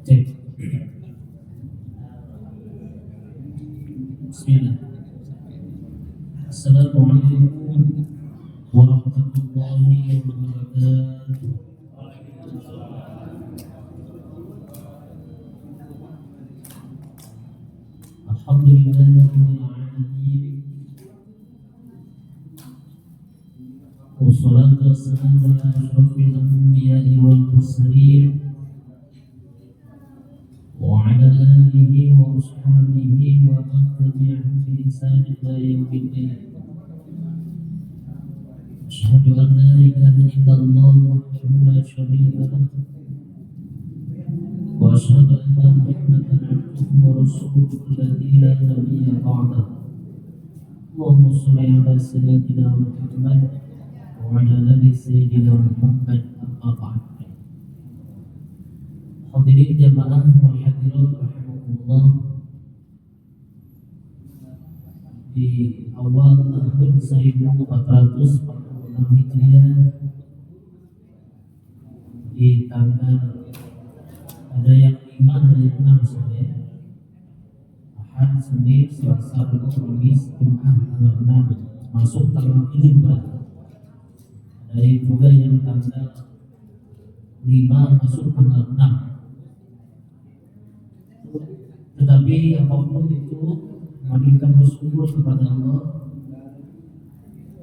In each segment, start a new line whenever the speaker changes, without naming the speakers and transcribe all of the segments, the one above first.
Cek. Bismillah. Assalamualaikum warahmatullahi wabarakatuh. Alhamdulillahirabbil alamin. Wassalatu wassalamu ala asyrofil anbiya'i wal mursalin wa ala alihi wa ashabihi wa man tabi'ahum bi ihsan ila yaumil din. Asyhadu an la ilaha illallah wahdahu la syarika lah wa asyhadu anna Muhammadan abduhu wa rasuluhu alladzi la nabiyya ba'dahu. Allahumma shalli ala sayyidina Muhammad wa ala ali sayyidina Muhammad amma ba'd. Hadirin jamaah wal hadirat rahimakumullah, di awal tahun 1446 Hijriah, di tanggal ada yang 5 ada yang 6 sore, Ahad, Senin, Selasa, Rabu, Kamis, Jumat tanggal 6 masuk tanggal 7 berarti. Ada juga yang tanggal 5 masuk tanggal 6. Tetapi apapun itu, mari kita bersyukur kepada Allah.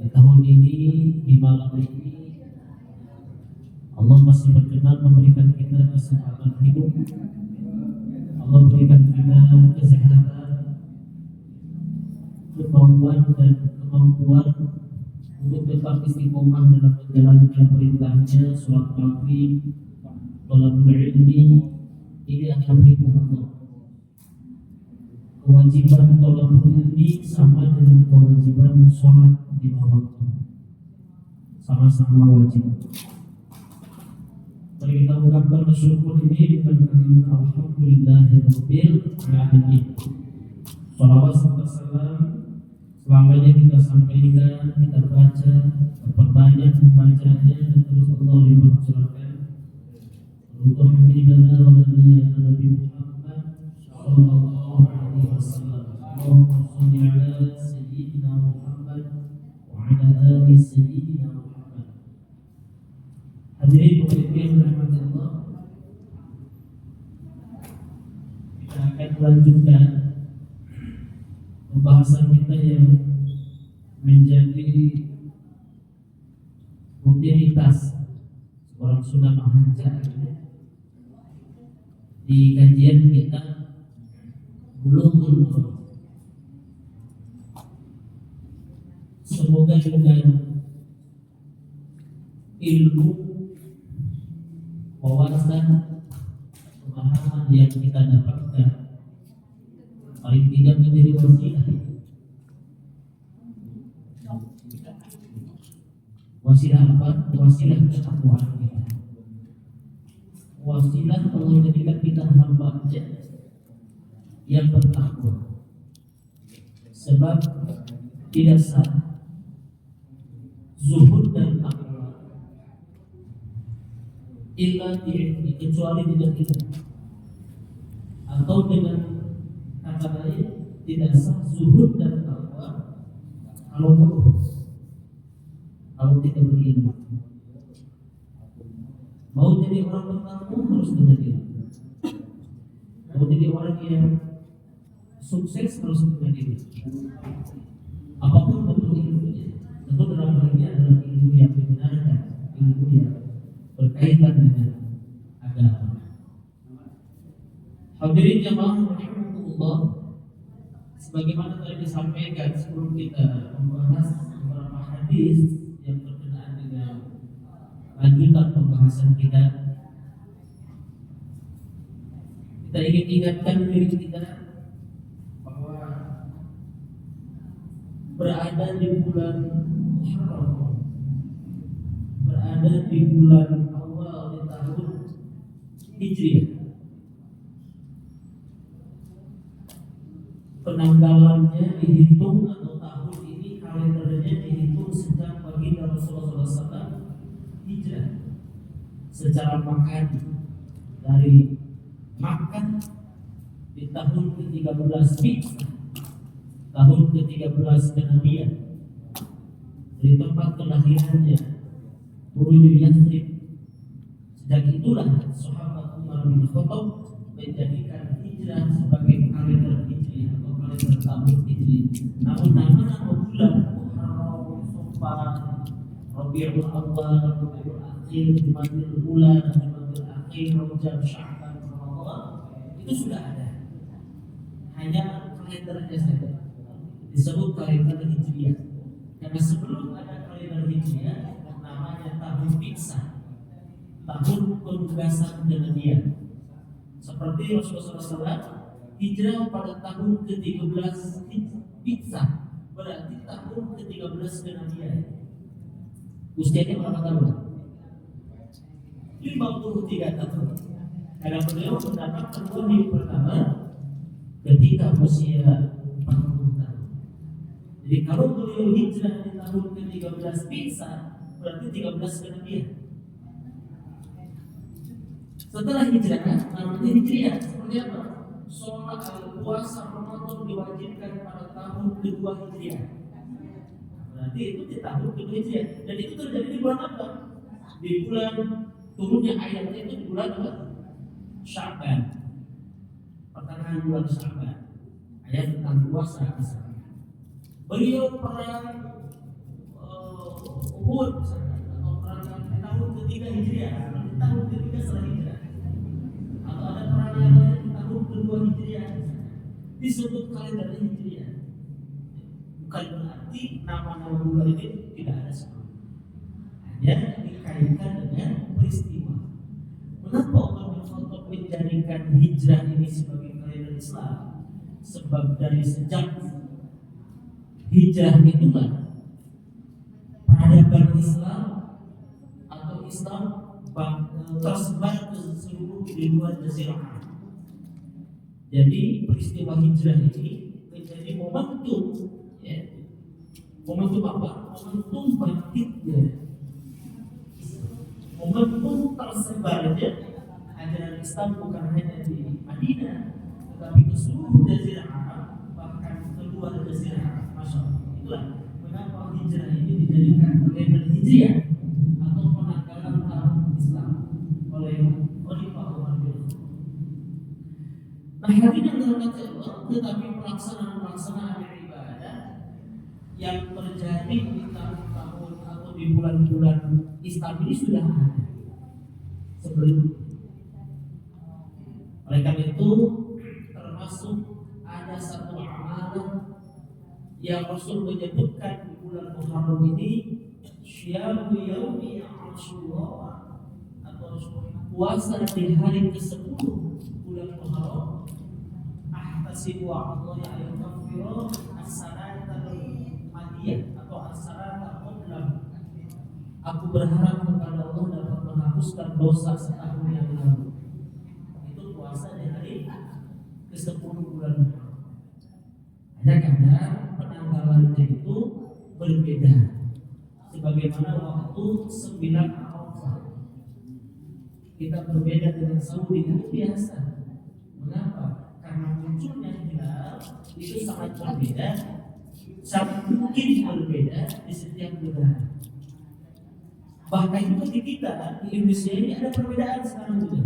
Di tahun ini, di malam ini, Allah masih berkenan memberikan kita kesempatan hidup. Allah berikan kita kesehatan, kemampuan dan kemampuan untuk tetap istiqomah dalam menjalankan perintahnya. Sholat maghrib, thalabul ilmi, ini adalah perintah Allah. Kewajiban thalabul ilmi sama dengan kewajiban sholat di waktu, sama-sama wajib. Mari kita mengucapkan bersyukur ini dengan kalimat alhamdulillahirabbil alamin. Shalawat serta salam selamanya kita sampaikan, kita baca, perbanyak membacanya, dan terus Allah dipercurahkan untuk habibana wa nabiyyana Nabi Muhammad sallallahu alaihi wasallam. Allahumma shalli ala sayyidina Muhammad wa ala ali sayyidina Muhammad. Hadirin yang dirahmati Allah, kita akan melanjutkan pembahasan kita yang menjadi rutinitas seorang sunnah mahanja di kajian kita Bulughul Maram. Semoga dengan ilmu, wawasan, pemahaman yang kita dapatkan paling tidak menjadi wasilah. Wasilah apa? Wasilah ketakwaan kita. Wasilah Allah jadikan kita hamba-Nya yang bertakwa. Sebab tidak sah zuhud dan takwa illa bi'ilmi, kecuali dengan kita, atau dengan kata lain, tidak sah zuhud dan takwa kalau tidak berilmu. Mau jadi orang bertakwa harus dengan ilmu. Mau jadi orang yang sukses harus dengan ilmu. Apapun bentuk ilmunya, tentu dalam hal ini adalah ilmu yang dibenarkan, ilmu yang berkaitan dengan agama. Hadirin jamaah rahimahullah, sebagaimana tadi disampaikan sebelum kita membahas beberapa hadis yang berkenaan dengan lanjutan pembahasan kita ingin ingatkan diri kita bahwa berada di bulan Muharram, berada di bulan awal di tahun Hijriah, penanggalannya dihitung atau tahun ini kalendernya dihitung sejak baginda Rasulullah SAW hijrah secara makani dari Makkah di tahun ke-13 Hijrah, tahun ke-13 kenabian, di tempat kelahirannya turun di Yathrib. Sejak itulah sahabat Umar bin Khattab menjadikan hijrah sebagai kalender hijriah atau kalender tahun hijriah. Namun nama bulan Muharram, Safar, Rabiul Awwal, Rabiul Akhir, Jumadil Ula, Jumadil Akhir, Rajab, Sya'ban, Ramadan itu sudah ada. Hanya kalendernya saja disebut kalender hijriah. Karena sebelum ada kalender hijriah namanya tahun Bi'tsah, tahun penugasan kenabian. Seperti Rasulullah SAW hijrah pada tahun ke-13 Bi'tsah, berarti tahun ke-13 kenabian. Usianya berapa tahun? 53 tahun. Karena beliau mendapatkan wahyu pertama ketika usia 40 tahun. Jadi kalau beliau hijrah di tahun ke-13 Bi'tsah, berarti 13 kenabian. Setelah hijrah, namanya hijriah. Seperti apa? Sholat puasa Ramadan diwajibkan pada tahun kedua hijriah. Berarti itu di tahun kedua hijriah. Dan itu terjadi di bulan apa? Di bulan turunnya ayatnya itu di bulan apa? Sya'ban. Pertengahan bulan Sya'ban. Ayat tentang puasa misalnya. Beliau perang Uhud misalnya, atau perang di tahun ketiga hijriah, di tahun ketiga setelah hijrah. Atau ada perang yang lain di tahun kedua hijriah, disebut kalender hijriah. Bukan berarti nama-nama bulan ini tidak ada sebelum. Hanya dikaitkan dengan peristiwa. Mengapa Umar bin Khattab menjadikan hijrah ini sebagai kalender Islam? Sebab dari sejak hijrah itulah peradaban Islam atau Islam tersebar ke seluruh di luar Jazirah Arab. Jadi peristiwa hijrah ini menjadi momentum, ya. Momentum apa? Momentum bangkitnya, momentum tersebarnya ajaran Islam bukan hanya di Madinah, tetapi ke seluruh Jazirah Arab, bahkan keluar Jazirah Arab. Masya Allah. Itulah mengapa hijrah ini dijadikan kalender hijriah atau penanggalan tahun Islam oleh Khalifah Umar bin Khattab. Nah, hadirin dirahmati Allah, tetapi pelaksanaan ibadah yang terjadi di tahun-tahun atau di bulan-bulan Islam ini sudah ada sebelum. Oleh karena itu, termasuk ada satu amalan yang Rasul menyebutkan di bulan Muharram ini, syiamu yaumi Asyura, atau puasa di hari ke-10 bulan Muharram. Ahtasibu 'ala Allah an yukaffira as-sanata al-madiyah atau as-sanata qablahu. Aku berharap kepada Allah dapat menghapuskan dosa setahun yang lalu. Itu puasa di hari ke-10 bulan Muharram. Hanya karena penanggalannya itu berbeda. Sebagaimana waktu 9 Arafah kita berbeda dengan Saudi itu biasa. Mengapa? Karena munculnya hilal itu sangat berbeda, sangat mungkin berbeda di setiap negara. Bahkan juga di kita di Indonesia ini ada perbedaan sekarang juga.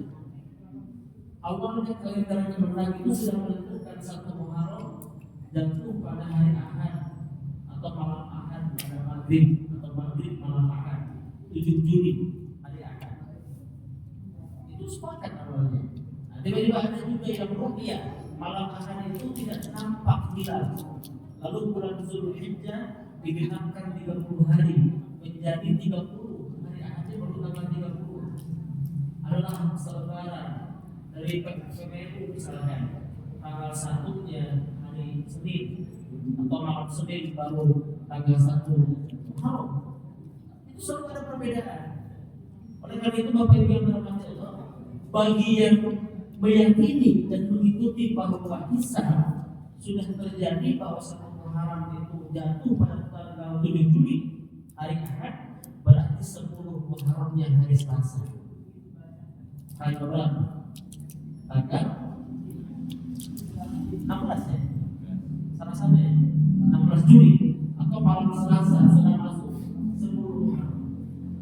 Awalnya kalender Kemenang itu sudah menentukan 1 Muharram jatuh pada hari Ahad atau malam Ahad pada maghrib atau maghrib malam Ahad 7 Juli hari Ahad. Itu sepakat awalnya. Nah, tiba-tiba ada juga yang ruqyah malam Ahad itu tidak nampak hilal. Lalu bulan Zulhijjah digenapkan 30 hari menjadi 30. Hari Ahadnya baru tanggal 30. Adalah selebaran dari PPNU misalkan tanggal 1-nya hari Senin atau malam Senin baru tanggal 1 Muharram. Itu selalu ada perbedaan. Oleh karena itu Bapak Ibu yang dirahmati Allah, bagi yang meyakini dan mengikuti bahwa kisah sudah terjadi bahwa 1 Muharram itu jatuh pada tanggal 7 Juli hari Ahad, berarti 10 Muharram yang hari Selasa. Tanggal berapa? tanggal 16 ya, salah satu ya, 16 Juli atau malam Selasa sudah masuk 10 Muharram.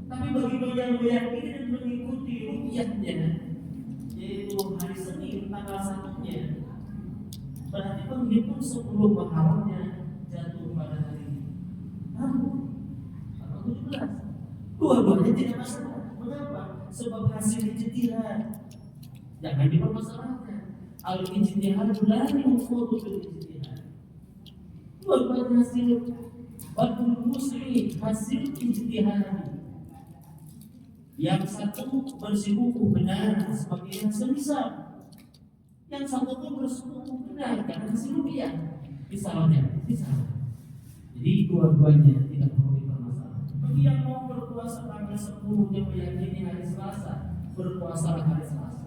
Tapi bagi yang meyakini dan mengikuti rukyatnya, yaitu hari Senin tanggal 1-nya, berarti menghitung 10 Muharramnya jatuh pada hari Rabu atau 17. Dua-duanya tidak masalah. Mengapa? Sebab hasil ijtihad jangan dipermasalahkan. Al-ijtihad la yuqadu bil ijtihad. Dua-duanya hasil batul muslim, hasil ijtihad. Yang satu bersikukuh benar sebagai hasil hisab, yang satu pun bersikukuh benar karena hasil rupiah. Misalnya. Jadi dua-duanya tidak perlu dipermasalahkan. Bagi yang mau berpuasa tanggal 10 yang meyakini hari Selasa, berpuasa hari Selasa.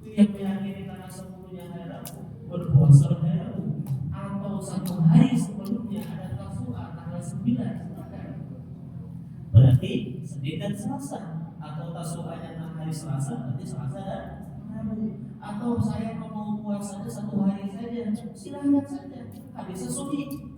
Yang meyakini tanggal 10-nya hari Rabu, berpuasa hari Rabu. Atau satu hari sebelumnya ada Tasu'a tanggal 9, silakan. Berarti Senin dan Selasa. Atau Tasu'anya hari Selasa, berarti Selasa dan Rabu. Atau saya mau puasanya satu hari saja, silahkan saja. Habis sesuai.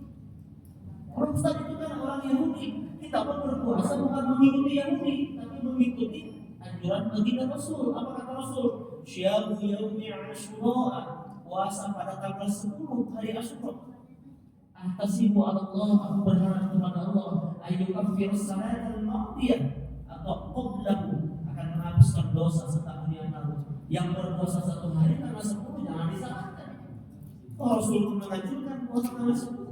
Orang Ustaz itu kan orang Yahudi. Kita pun berpuasa bukan mengikuti Yahudi, tapi mengikuti anjuran baginda Rasul. Apa kata Rasul? Syiamu yaumi Asyura, puasa pada tanggal 10 hari Asyura. Ahtasibu ala Allah, aku berharap kepada Allah ayu kafir salat al-maqdiyah atau qablahu, akan menghapuskan dosa setahun yang lalu. Yang berpuasa satu hari tanggal 10 jangan disalahkan. Rasul menganjurkan puasa tanggal 10.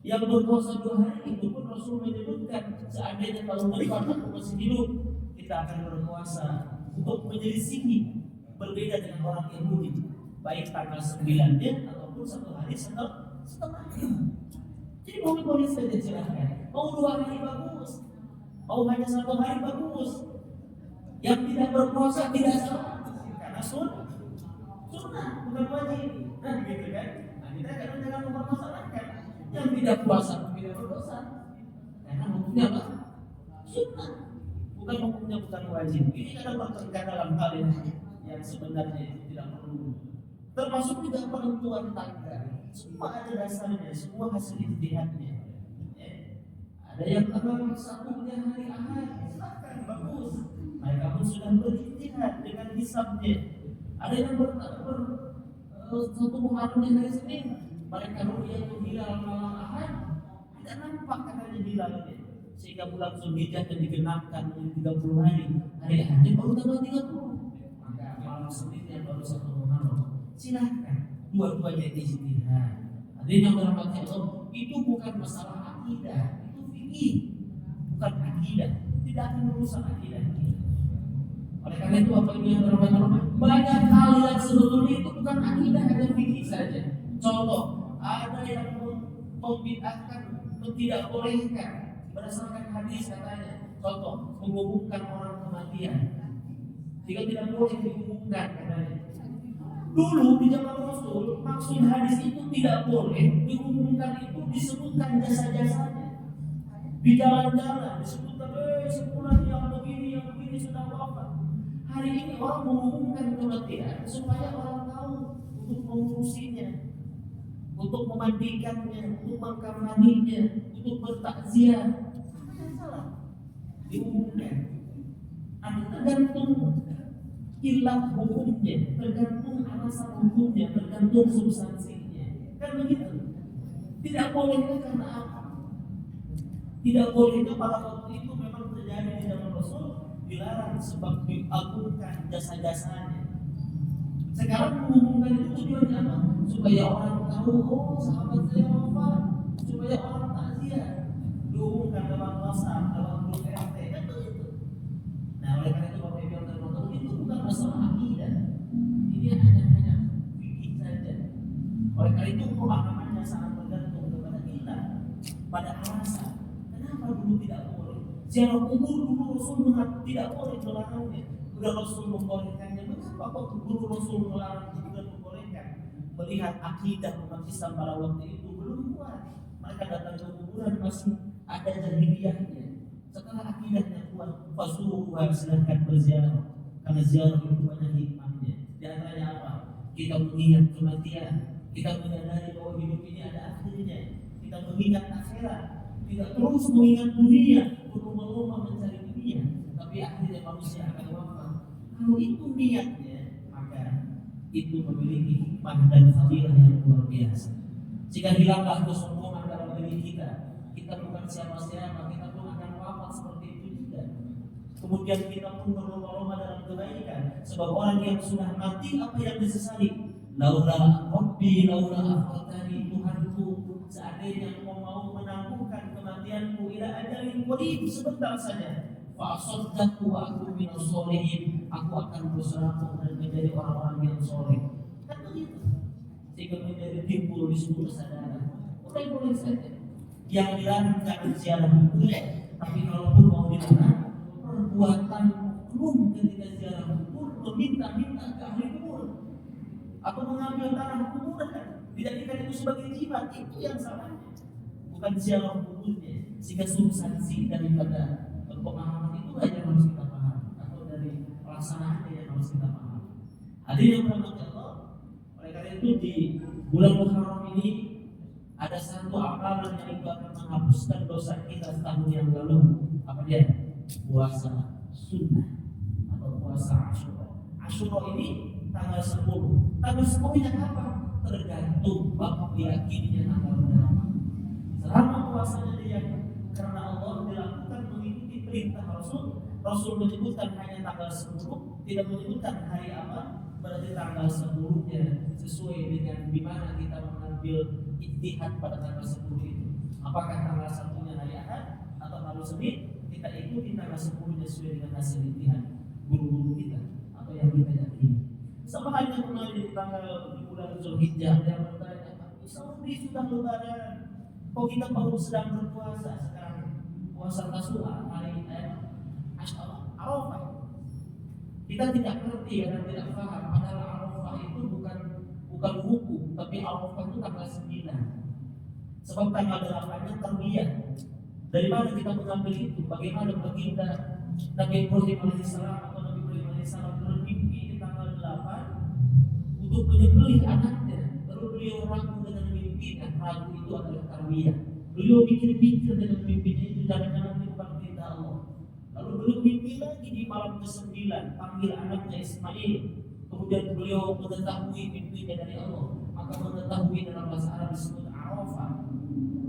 Yang berpuasa 2 hari itu pun Rasul menyebutkan seandainya tahun depan aku masih hidup, kita akan berpuasa untuk menyelisihi berbeda dengan orang Yahudi, baik tanggal 9-nya ataupun satu hari setengahnya. Jadi boleh-boleh saja silahkan. Mau 2 hari bagus, mau hanya 1 hari bagus. Yang tidak berpuasa tidak salah, karena sunnah bukan wajib. Nah begitu kan? Nah kita kadang jangan mempermasalahkan. Yang tidak puasa tidak berdosa, karena hukumnya apa? Sunnah, bukan hukumnya bukan wajib. Ini kadang bertengkar dalam hal yang sebenarnya itu tidak perlu. Termasuk juga penentuan tanggal. Semua ada dasarnya, semua hasil ijtihadnya. Ada yang tanggal 1-nya hari Ahad, silakan, bagus. Mereka pun sudah berijtihad dengan hisabnya. Ada yang satu Muharramnya hari Senin, mereka ru'yatul hilal malam Ahad, tidak nampak katanya hilalnya, sehingga bulan Zulhijjah yang digenapkan menjadi 30 hari. Hari Ahadnya baru tanggal 30. Maka malam Seninnya baru 1 Muharram. Silahkan, dua-duanya ijtihad. Hadirin yang dirahmati Allah, itu bukan masalah akidah, itu fikih, bukan akidah. Tidak akan merusak akidah. Oleh karena itu Bapak Ibu yang dirahmati Allah, banyak hal yang sebetulnya itu bukan akidah, hanya fikih saja. Contoh, ada yang membid'ahkan, tidak bolehkan berdasarkan hadis katanya. Contoh, mengumumkan orang kematian, jika tidak boleh diumumkan katanya. Dulu di zaman Rasul, maksud hadis itu tidak boleh diumumkan, itu disebutkan jasa-jasanya. Di jalan-jalan disebutkan, sebulan yang begini sudah wafat. Hari ini orang mengumumkan kematian supaya orang tahu untuk mengurusinya, untuk memandikannya, untuk mengkamaninya, untuk bertakziah. Apa yang salah? Diumumkan. Tergantung ilah hukumnya, tergantung alasan hukumnya, tergantung substansinya. Kan begitu. Tidak bolehnya karena apa? Tidak bolehnya pada waktu itu memang terjadi di zaman Rasul, dilarang sebab diagungkan jasa-jasanya. Sekarang mengumumkan itu tujuannya apa? Supaya orang tahu, oh sahabat saya wafat, supaya orang takziah. Diumumkan lewat WhatsApp, lewat grup RT, kan begitu. Nah oleh karena itu Bapak Ibu yang terhormat, itu bukan masalah akidah. Ini hanya fikih saja. Oleh karena itu pemahamannya sangat bergantung kepada kita, pada alasan. Kenapa dulu tidak boleh? Ziarah kubur dulu Rasul tidak boleh, melarangnya. Udah Rasul membolehkannya. Mengapa waktu dulu Rasul melarang dan membolehkan? Melihat akidah umat Islam pada waktu itu belum kuat. Mereka datang ke kuburan masih ada jahiliyahnya. Setelah akidahnya kuat, Rasulullah silahkan berziarah, karena ziarah itu banyak hikmahnya. Di kita mengingat kematian, kita menyadari bahwa hidup ini ada akhirnya, kita mengingat akhirat, tidak terus mengingat dunia, berlomba-lomba mencari dunia, tapi akhirnya manusia akan wafat. Kalau itu niatnya, maka itu memiliki hikmah dan fadilah yang luar biasa. Jika hilanglah kesombongan dalam diri kita, kita bukan siapa-siapa, kita pun akan wafat seperti itu juga. Kemudian kita pun berlomba-lomba dalam kebaikan. Sebab orang yang sudah mati, apa yang disesali? Laula Rabbi, laula akhartani, Tuhanku, seandainya Engkau mau menangguhkan kematianku ila ajalin qarib, sebentar saja, fa asaddaqu wa akun minas sholihin, aku akan bersedekah dan menjadi orang-orang yang soleh. Kan begitu. Sehingga menjadi timbul di seluruh kesadaran. Boleh saja. Yang dilarang jangan ziarah kubur, tapi kalaupun mau dilarang, perbuatan belum ketika ziarah kubur, meminta-minta ke ahli kubur atau mengambil tanah kuburan, dijadikan itu sebagai jimat, itu yang salahnya, bukan ziarah kuburnya. Sehingga substansi daripada pemahaman itu yang harus kita pahami, atau dari pelaksanaannya yang harus kita pahami. Hadirin yang berahmati Allah, oleh karena itu di bulan Muharram ini ada satu amalan yang itu akan menghapuskan dosa kita setahun yang lalu. Apa dia? Puasa sunnah atau puasa Asyura. Asyura ini tanggal 10. Tanggal 10 yang apa? Tergantung bab yakinnya tanggal berapa. Selama puasanya dia karena Allah dilakukan mengikuti perintah Rasul. Rasul menyebutkan hanya tanggal 10, tidak menyebutkan hari apa. Berarti tanggal 10-nya sesuai dengan di mana kita mengambil ijtihad pada tanggal 10 itu. Apakah tanggal 1-nya hari Ahad atau hari Senin? Kita ikuti tanggal 10-nya sesuai dengan hasil ijtihad guru-guru kita atau yang kita yakini. Sama halnya kemarin di tanggal di bulan Zulhijjah yang bertanya, Saudi sudah lebaran, kok kita baru sedang berpuasa sekarang? Puasa Tasu'a hari Arafah. Kita tidak ngerti dan tidak paham. Padahal Arafah itu bukan hukum, tapi Arafah itu tanggal 9. Sebab tanggal 8-nya terbiak. Dari mana kita mengambil itu? Bagaimana baginda Nabi Ibrahim alaihissalam atau Nabi Ibrahim alaihissalam bermimpi di tanggal 8 untuk menyembelih anaknya. Lalu beliau ragu dengan mimpinya. Ragu itu adalah tarbiyah. Beliau pikir-pikir dengan mimpinya itu, jangan-jangan itu bukan perintah Allah. Lalu beliau mimpi lagi di malam ke-9, panggil anaknya Ismail. Kemudian beliau mengetahui mimpinya dari Allah. Maka mengetahui dalam bahasa Arab disebut Arafah.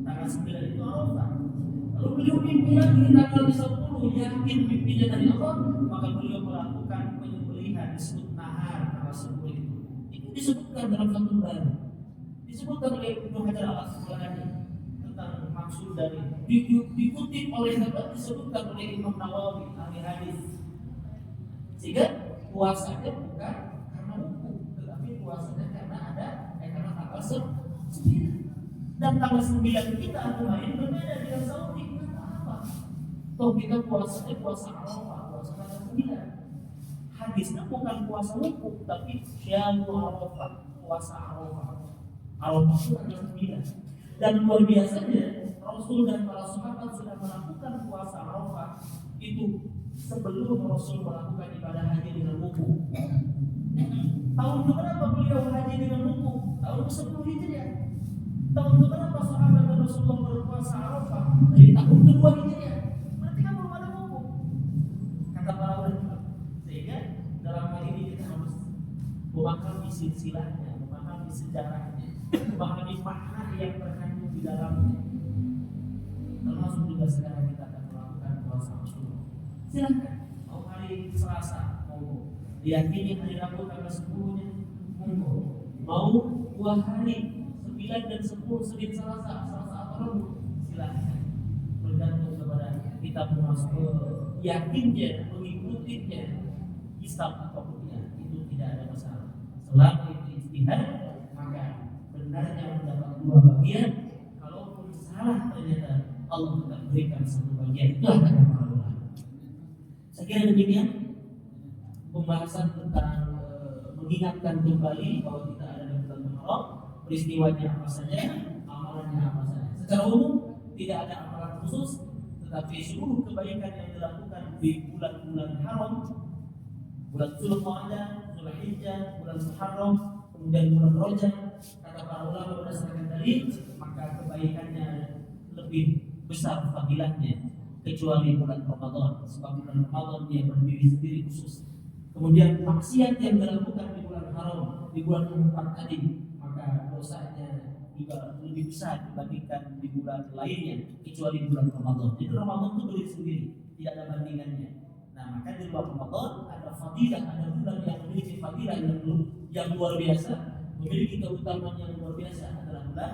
Tanggal 9 itu Arafah. Lalu beliau mimpi lagi di tanggal 10, yakin mimpinya dari Allah. Maka beliau melakukan penyembelihan disebut Nahar tanggal 10 itu. Itu disebutkan dalam satu baru. Disebutkan oleh Ibnu Hajar al-Asqalani tentang maksud dari dikutip oleh sahabat, disebutkan oleh Imam Nawawi ahli hadis. Sehingga puasanya bukan karena hukum, tetapi puasanya karena tanggal 9. Dan tanggal 9 kita kemarin berbeda dengan Saudi. Kenapa? Toh kita puasanya puasa Arafah, puasa tanggal 9. Hadisnya bukan puasa hukum, tapi syamu Arafah, puasa Arafah. Arafah itu tanggal 9. Dan luar biasanya Rasul dan para sahabat sudah melakukan puasa Arafah itu sebelum Rasul melakukan ibadah haji dengan wukuf. Tahun berapa beliau haji dengan wukuf? Tahun ke-10 Hijriah. Tahun berapa sahabat dan Rasulullah berpuasa Arafah? Dari tahun ke-2 Hijriah. Berarti kan belum ada wukuf. Kata para ulama. Sehingga dalam hal ini kita harus memahami silsilahnya, memahami sejarahnya, memahami makna yang terkandung di dalamnya. Termasuk juga sekarang kita akan melakukan puasa Asyura. Silakan. Mau hari Selasa, mau diyakini hari Rabu tanggal 10-nya, monggo. Mau 2 hari 9 dan 10, Senin, Selasa atau Rabu, silakan. Bergantung kepada kita masuk yakinnya, mengikutinya, Islam atau tidak, itu tidak ada masalah. Selama itu ijtihad, maka benarnya mendapat 2 bagian. Kalaupun salah ternyata Allah tetap berikan 1 bagian. Itulah kata para ulama. Saya kira demikian pembahasan tentang mengingatkan kembali bahwa kita ada di bulan Muharram, peristiwanya apa saja, amalannya apa saja. Secara umum tidak ada amalan khusus, tetapi seluruh kebaikan yang dilakukan di bulan-bulan haram, bulan Zulqa'dah, Zulhijjah, bulan Muharram, kemudian bulan Rajab, kata para ulama berdasarkan dalil, maka kebaikannya lebih besar fadilahnya kecuali bulan Ramadan, sebab bulan Ramadan dia berdiri sendiri khusus. Kemudian maksiat yang dilakukan di bulan haram, di bulan keempat tadi, maka dosanya juga lebih besar dibandingkan di bulan lainnya kecuali di bulan Ramadan. Jadi Ramadan itu berdiri sendiri, tidak ada bandingannya. Nah, maka di bulan Ramadan ada fadilah, ada bulan yang memiliki fadilah yang luar biasa, memiliki keutamaan yang luar biasa adalah bulan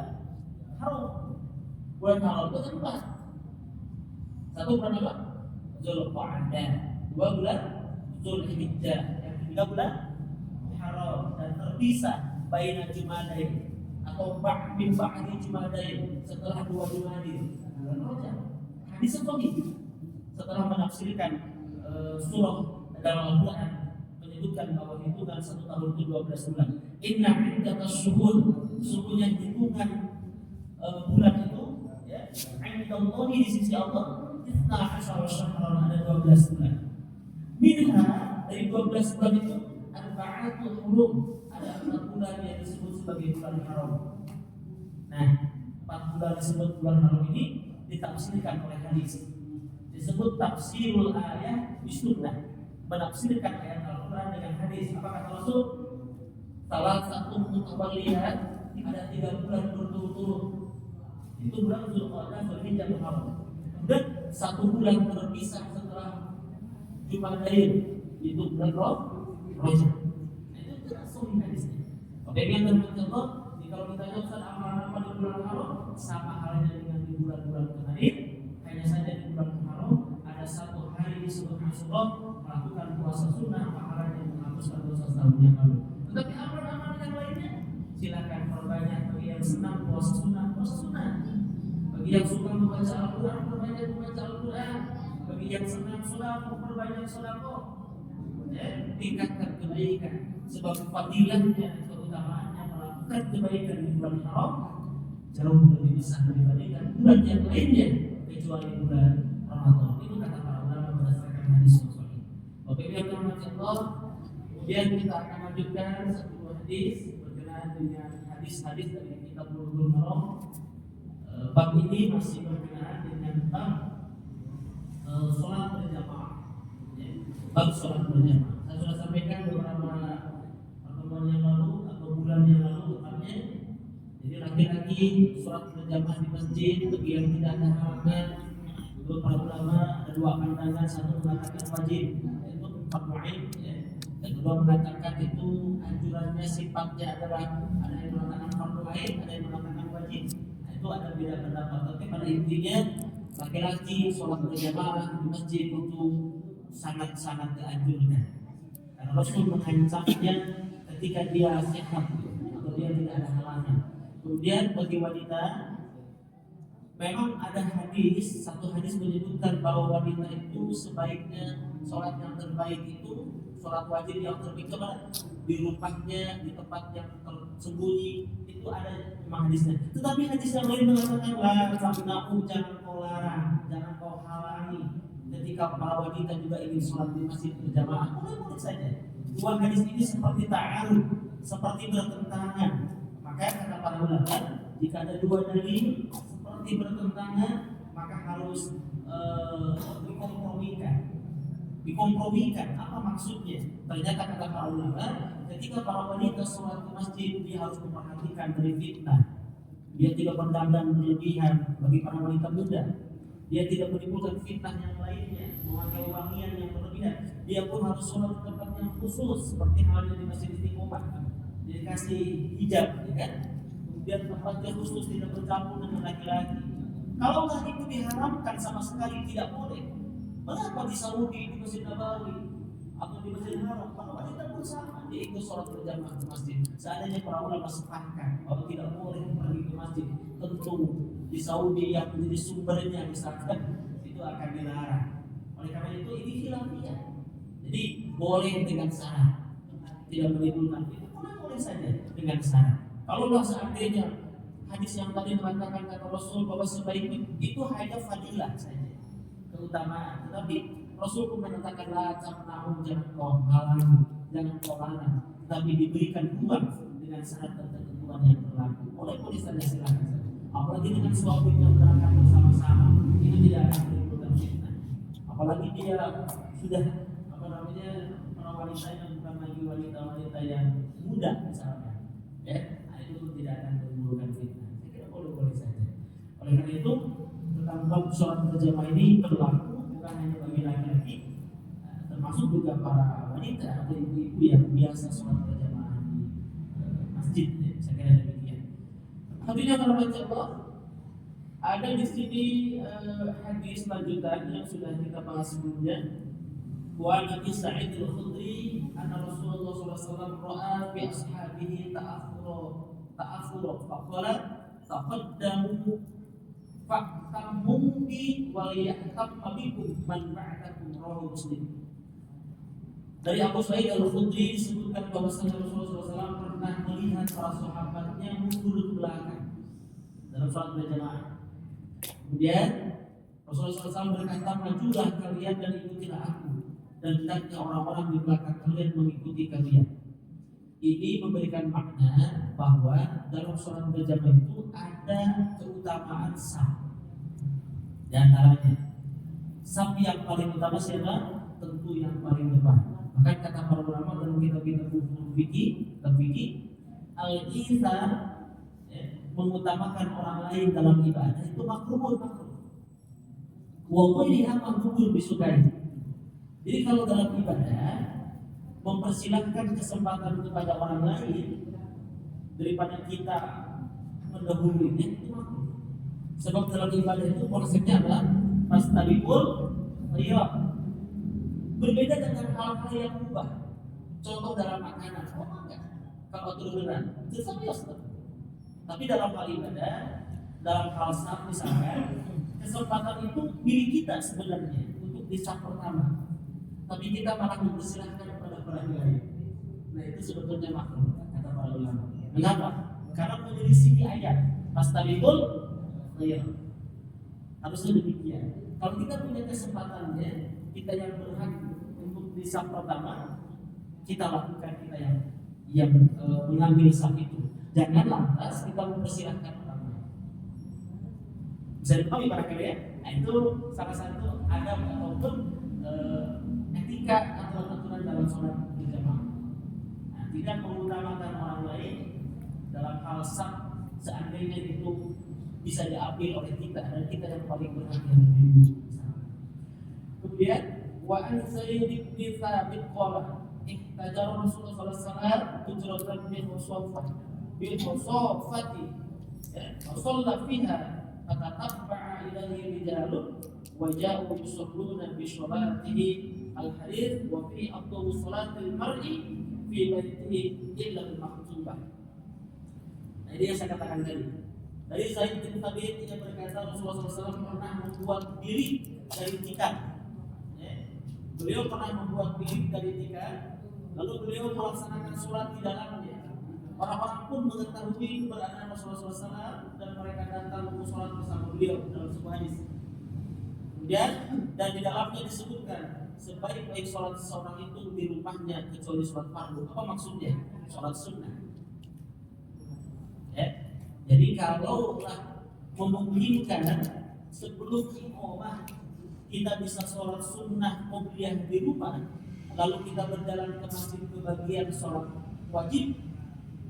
haram. Bulan haram itu kan empat. Satu bulan apa? Zulqa'dah. Dua bulan Zulhijjah. Yang ketiga bulan haram dan terpisah baina Jumadain atau min ba'di Jumadain, setelah dua Jumadil. Bulan Rajab. Hadis sahih setelah menafsirkan surah dalam Al-Quran menyebutkan bahwa hitungan 1 tahun itu 12 bulan. Inna indaka syuhur, sungguhnya hitungan bulan itu ya, indallahi di sisi Allah 12 syahran, ada 12 bulan. Minha, dari 12 bulan itu arba'atul hurum, ada 4 bulan yang disebut sebagai bulan haram. Nah, 4 bulan disebut bulan haram ini ditafsirkan oleh hadis. Disebut tafsirul ayat bisunnah, menafsirkan ayat Al-Quran dengan hadis. Apa kata Rasul? Salah satu mutawallihat, ada 3 bulan berturut-turut. Itu bulan Zulqa'dah, Zulhijjah, Muharram. Kemudian 1 bulan terpisah setelah Jumadain, itu bulan Rajab. Nah, itu tidak sahih hadisnya. Oke, yang termasuk kalau kita lihat amalan-amalan di bulan haram sama halnya dengan di bulan-bulan kemarin, hanya saja di bulan haram ada 1 hari disebut Asyura, melakukan puasa sunnah, pahalanya menghapuskan dosa setahun yang lalu. Tetapi amalan-amalan yang lainnya silakan perbanyak. Bagi yang senang puasa sunnah, bagi yang suka membaca Al-Quran, perbanyak membaca Al-Quran. Bagi yang senang sedekah, perbanyak sedekah. Ya, tingkatkan kebaikan, sebab fadilahnya, keutamaannya melakukan kebaikan di bulan haram jauh lebih besar dibandingkan bulan yang lainnya kecuali bulan Ramadan. Itu kata para ulama berdasarkan hadis sahih. Oke, yang dirahmati Allah, kemudian kita akan lanjutkan satu hadis berkenaan dengan hadis-hadis dari kitab Bulughul Maram. Bab ini masih berkenaan dengan bab sholat berjamaah. Bab sholat berjamaah. Saya sudah sampaikan beberapa pertemuan yang lalu atau bulan yang lalu tepatnya. Jadi laki-laki sholat berjamaah di masjid bagi yang tidak ada halangan. Untuk para ulama ada 2 pandangan, satu mengatakan wajib, yaitu fardu ain, ya. Dan kedua mengatakan itu anjurannya sifatnya adalah ada yang mengatakan fardu ain, ada yang mengatakan wajib. Itu ada beda pendapat, tapi pada intinya laki-laki sholat berjamaah di masjid itu sangat-sangat dianjurkan. Karena Rasul mengancamnya ketika dia sehat atau dia tidak ada halangan. Kemudian bagi wanita, memang ada hadis, satu hadis menyebutkan bahwa wanita itu sebaiknya sholat yang terbaik itu sholat wajib yang terbaik di rumahnya, di tempat yang tersembunyi. Itu ada memang hadisnya. Tetapi hadis yang lain mengatakan jangan kau larang, jangan kau halangi ketika para wanita juga ingin sholat di masjid berjamaah. Boleh saja. 2 hadis ini seperti ta'arud, seperti bertentangan. Maka kata para ulama, jika ada 2 dalil seperti bertentangan, maka harus dikompromikan. Apa maksudnya? Ternyata kata para ulama, ketika para wanita sholat di masjid, dia harus memperhatikan dari fitnah. Dia tidak berdandan berlebihan bagi para wanita muda. Dia tidak menimbulkan fitnah yang lainnya, memakai wangian yang berlebihan. Dia pun harus sholat di tempat yang khusus, seperti halnya di masjid Istiqomah. Dikasih hijab, ya kan? Kemudian tempatnya khusus, tidak bercampur dengan laki-laki. Kalau itu diharamkan sama sekali, tidak boleh. Mengapa di Saudi, di Masjid Nabawi atau di Masjid Haram, para wanita pun sama, dia ikut sholat berjamaah ke masjid. Seandainya para ulama sepakat kalau tidak boleh pergi ke masjid, tentu di Saudi yang menjadi sumbernya misalkan itu akan dilarang. Oleh karena itu ini khilafiyah. Jadi boleh dengan syarat, tidak menimbulkan itu boleh saja dengan syarat. Kalau seandainya hadis yang tadi mengatakan kata Rasul bahwa sebaiknya itu hanya fadilah saja, keutamaan. Tetapi Rasul pun mengatakan jangan kau halangi, jangan kau larang, tapi diberikan ruang dengan syarat dan ketentuan yang berlaku. Boleh saja silakan. Apalagi dengan suami yang berangkat bersama-sama, itu tidak akan menimbulkan fitnah. Apalagi dia sudah para wanita yang bukan lagi wanita yang muda misalnya, ya, nah itu tidak akan menimbulkan fitnah. Saya kira boleh saja. Oleh karena itu tentang bab sholat berjamaah ini berlaku bukan hanya bagi laki-laki, termasuk juga para wanita atau ibu-ibu yang biasa sholat berjamaah di masjid. Ya. Saya kira demikian. Hadirin yang dirahmati Allah, ada di sini hadis lanjutan yang sudah kita bahas sebelumnya. Wa Nabi Sa'id al-Khudri anna Rasulullah sallallahu alaihi wasallam ra'a bi ashabihi ta'akhura faqala taqaddamu fa'tammu bi wa yahtamma bikum man ba'dakum rawahu Muslim. Dari Abu Sa'id al-Khudri disebutkan bahwasanya Rasulullah SAW pernah melihat para sahabatnya mundur ke belakang dalam sholat berjamaah. Kemudian Rasulullah SAW berkata, majulah kalian dan ikutilah aku, dan hendaknya orang-orang di belakang kalian mengikuti kalian. Ini memberikan makna bahwa dalam sholat berjamaah itu ada keutamaan saf. Di antaranya saf yang paling utama siapa? Tentu yang paling depan. Maka kata para ulama dalam kitab-kitab fikih al-ithar, mengutamakan orang lain dalam ibadah itu makruh. Wa qulina makruh disukai. Jadi kalau dalam ibadah mempersilahkan kesempatan kepada orang lain daripada kita mendahulunya itu makruh. Sebab dalam ibadah itu konsepnya adalah fastabiqul khairat. Berbeda dengan hal-hal yang mubah. Contoh dalam makanan, enggak. Kalau beneran, itu sama. Tapi dalam hal ibadah, dalam hal saf misalnya, kesempatan itu milik kita sebenarnya untuk di saf pertama. Tapi kita malah mempersilahkan kepada orang lain. Nah itu sebetulnya makruh kata para ulama. Mengapa? Karena menyelisih ayat fastabiqul khairat. Harusnya demikian. Kalau kita punya kesempatannya, kita yang berhak untuk di saf pertama, kita lakukan, kita yang mengambil saf itu. Jangan lantas kita mempersilahkan orang lain. Bisa dipahami para kalian? Nah itu salah satu adab ataupun etika atau aturan dalam sholat berjamaah. Nah, tidak mengutamakan orang lain dalam hal saf seandainya itu bisa diambil oleh kita dan kita yang paling berhak yang lebih dulu. Kemudian wa an Sayyid bin Thabit qala ihtajara Rasulullah sallallahu alaihi wasallam tujratan bil musafati wa shalla fiha fatatabba'a ilaihi rijalun wa ja'u yusalluna bi sholatihi al-hadith wa fi afdalu salatil mar'i fi baitihi illa al-maktubah. Nah ini yang saya katakan tadi. Dari Zaid bin Thabit yang berkata Rasulullah SAW pernah membuat diri dari tikar. Beliau pernah membuat diri dari tikar, lalu beliau melaksanakan sholat di dalamnya. Orang-orang pun mengetahui keberadaan Rasulullah SAW dan mereka datang untuk sholat bersama beliau dalam sebuah hadis. Kemudian dan di dalamnya disebutkan sebaik-baik sholat seseorang itu di rumahnya kecuali sholat fardu. Apa maksudnya? Sholat sunnah. Jadi kalau memungkinkan sebelum iqamah kita bisa sholat sunnah qobliyah di rumah, lalu kita berjalan ke masjid ke bagian sholat wajib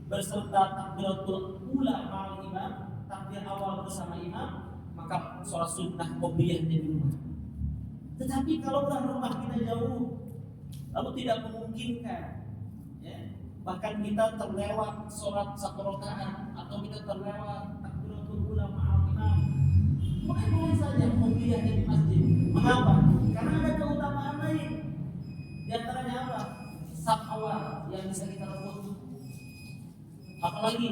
berserta takbiratul ula ma'al imam, takbir awal bersama imam, maka sholat sunnah qobliyahnya di rumah. Tetapi kalau rumah kita jauh lalu tidak memungkinkan, bahkan kita terlewat sholat satu rakaat atau kita terlewat takbiratul ula ma'al imam, boleh saja qobliyahnya di masjid. Mengapa? Karena ada keutamaan lain. Di antaranya apa? Saf awal yang bisa kita rebut. Apalagi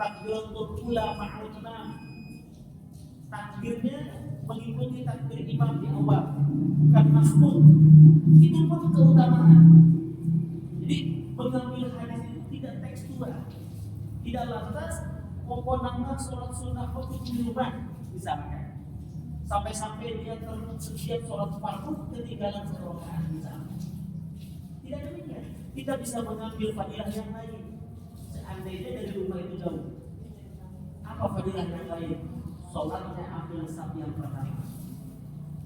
takbiratul ula ma'al imam, takbirnya mengikuti takbir imam di awal, bukan masbuk. Itu pun keutamaan. Jadi mengambil hadis itu tidak tekstual, tidak lantas pokoknya sholat sunnah wajib di rumah misalkan, sampai-sampai dia setiap sholat fardu ketinggalan satu rakaat misalkan. Tidak demikian. Kita bisa mengambil fadilah yang lain.
seandainya dari rumah itu jauh, apa fadilah yang lain? Sholatnya ambil saf yang pertama.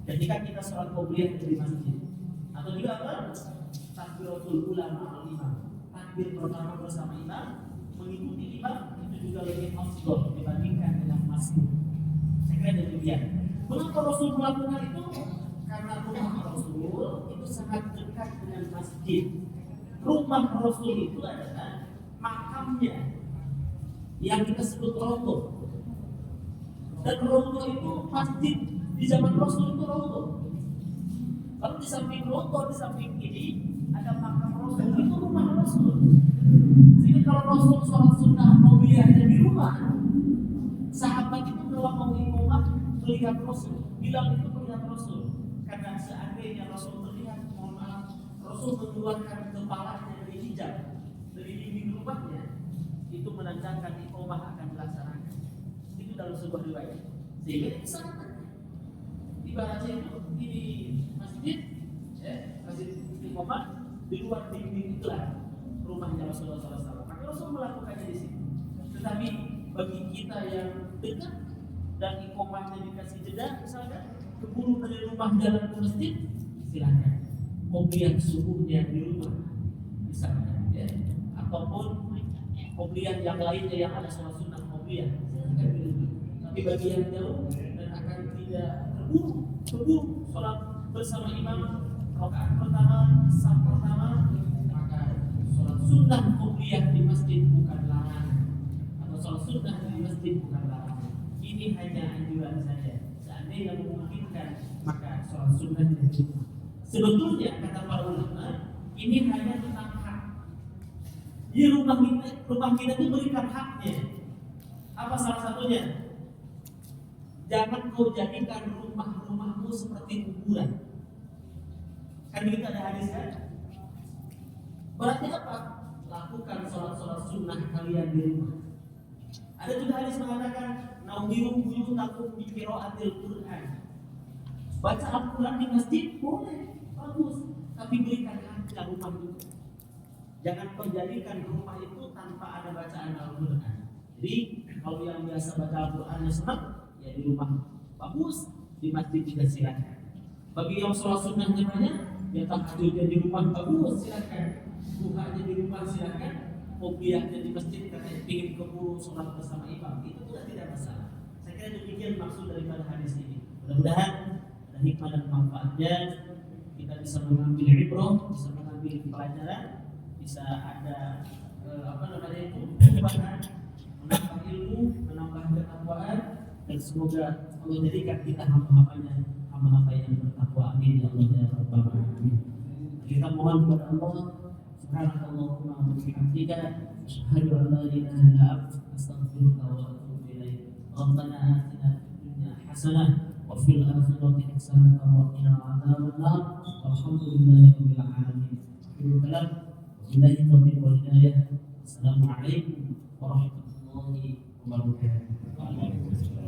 Ketika kita sholat qobliyah di masjid, atau juga apa? Takbiratul ula ma'al imam. Takbir pertama bersama imam, mengikuti imam itu juga lebih afdal dibandingkan dengan masjid. Saya kira demikian. Mengapa Rasul melakukan itu? Karena rumah Rasul itu sangat dekat dengan masjid. Rumah Rasul itu adalah makamnya yang kita sebut roto. Dan roto itu masjid di zaman Rasul itu roto. Lalu di samping roto, di samping ini ada makam Rasul, itu rumah Rasul. Sehingga kalau Rasul sholat sunnah qobliyahnya di rumah, sahabat itu kalau mau iqamah melihat Rasul, bilang itu melihat Rasul. Karena seandainya Rasul terlihat, mohon maaf, Rasul mengeluarkan kepalanya dari hijab, dari dinding rumahnya, itu menandakan iqamah akan dilaksanakan. Itu dalam sebuah riwayat. Sehingga itu sangat ibaratnya itu di masjid, masjid iqamah di luar dinding itulah rumahnya Rasulullah SAW. Maka Rasul melakukannya di sini. Tetapi bagi kita yang dekat dan iqamahnya dikasih jeda, misalnya keburu dari rumah jalan ke masjid, silakan. Qobliyah subuhnya di rumah, misalnya, ataupun qobliyah yang lainnya yang ada sholat sunnah qobliyah, silakan di rumah. Tapi bagi yang jauh dan akan tidak keburu sholat bersama imam rakaat pertama, saf pertama, maka sholat sunnah qobliyah di masjid bukan larangan, atau sholat sunnah di masjid bukan larangan. Ini hanya anjuran saja. Seandainya memungkinkan, maka sholat sunnah di rumah. Sebetulnya kata para ulama, ini hanya tentang hak. Di rumah kita itu berikan haknya. Apa salah satunya? Jangan kau jadikan rumahmu seperti kuburan. Kan begitu ada hadis kan? Berarti apa? Lakukan sholat sunnah kalian di rumah. Ada juga hadis mengatakan, nauhiru buyutakum bi qiraatil Qur'an. Baca Al-Quran di masjid boleh, bagus, tapi berikan haknya rumah itu. Jangan kau jadikan rumah itu tanpa ada bacaan Al-Quran. Jadi kalau yang biasa baca Al-Qurannya senang, ya di rumah bagus, di masjid juga silakan. Bagi yang sholat sunnahnya banyak, ya tahajudnya di rumah bagus, silakan. Duhanya di rumah silakan. Qobliyahnya di masjid karena ingin keburu sholat bersama imam, itu juga tidak masalah. Saya kira demikian maksud daripada hadis ini. Mudah-mudahan ada hikmah dan manfaatnya, kita bisa mengambil ibrah, bisa mengambil pelajaran, bisa ada menambah ilmu, menambah ketakwaan, dan semoga Allah jadikan kita hamba-hamba yang bertakwa. Amin ya Allah ya Rabbal alamin. Kita mohon kepada Allah subhanakallahumma wa bihamdika asyhadu an la ilaha illa anta astaghfiruka wa atubu ilaik. Rabbana atina fid dunya hasanah wa fil akhirati hasanah wa qina adzabannar. Walhamdulillahi rabbil alamin. Akhirul kalam, billahi taufiq wal hidayah. Assalamualaikum warahmatullahi wabarakatuh.